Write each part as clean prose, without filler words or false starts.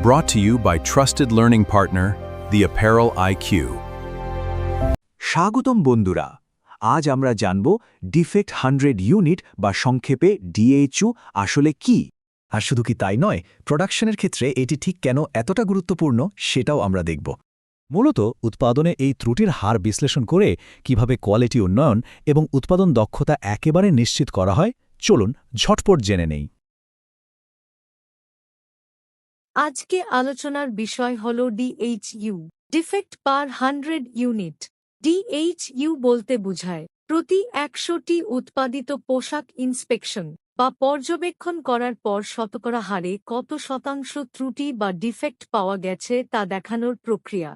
Brought to you by trusted learning partner, The Apparel IQ. স্বাগতম বন্ধুরা, আজ আমরা জানব ডিফেক্ট 100 ইউনিট বা সংক্ষেপে ডিএইচইউ আসলে কি। আর শুধু কি তাই নয়, প্রোডাকশনের ক্ষেত্রে এটি ঠিক কেন এতটা গুরুত্বপূর্ণ সেটাও আমরা দেখব। মূলত উৎপাদনে এই ত্রুটির হার বিশ্লেষণ করে কিভাবে কোয়ালিটি উন্নয়ন এবং উৎপাদন দক্ষতা একেবারে নিশ্চিত করা হয়, চলুন ঝটপট জেনে নেই। আজকে আলোচনার বিষয় হল ডিএইচইউ, ডিফেক্ট পার 100 ইউনিট। ডিএইচইউ বলতে বোঝায় প্রতি 100টি উৎপাদিত পোশাক ইন্সপেকশন বা পর্যবেক্ষণ করার পর শতকরা হারে কত শতাংশ ত্রুটি বা ডিফেক্ট পাওয়া গেছে তা দেখানোর প্রক্রিয়া।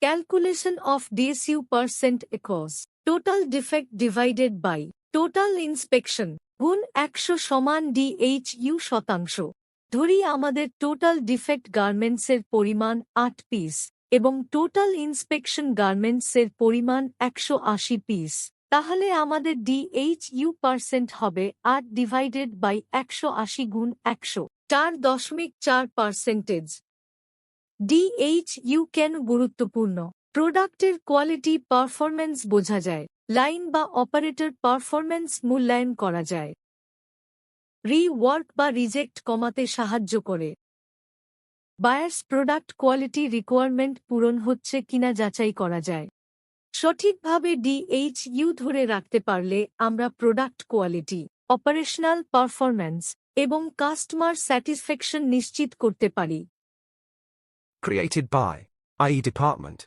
ক্যালকুলেশন অফ ডিএসইউ পারসেন্ট একস total defect divided by total inspection গুণ 100 সমান ডিএইচইউ শতাংশ। ধরি আমাদের টোটাল ডিফেক্ট গার্মেন্টসের পরিমাণ 8 পিস এবং টোটাল ইন্সপেকশন গার্মেন্টসের পরিমাণ 180 পিস, তাহলে আমাদের ডিএইচইউ পারসেন্ট হবে 8 ডিভাইডেড বাই 180 গুণ 100, 4.4%। ডিএইচইউ কেন গুরুত্বপূর্ণ? প্রোডাক্টের কোয়ালিটি পারফরম্যান্স বোঝা যায়, লাইন বা অপারেটর পারফরম্যান্স মূল্যায়ন করা যায়, রি-ওয়ার্ক বা রিজেক্ট কমাতে সাহায্য করে, বায়ার্স প্রোডাক্ট কোয়ালিটি রিকোয়ারমেন্ট পূরণ হচ্ছে কিনা যাচাই করা যায়। সঠিকভাবে ডিএইচইউ ধরে রাখতে পারলে আমরা প্রোডাক্ট কোয়ালিটি, অপারেশনাল পারফরম্যান্স এবং কাস্টমার স্যাটিসফ্যাকশন নিশ্চিত করতে পারি। Created by IE Department.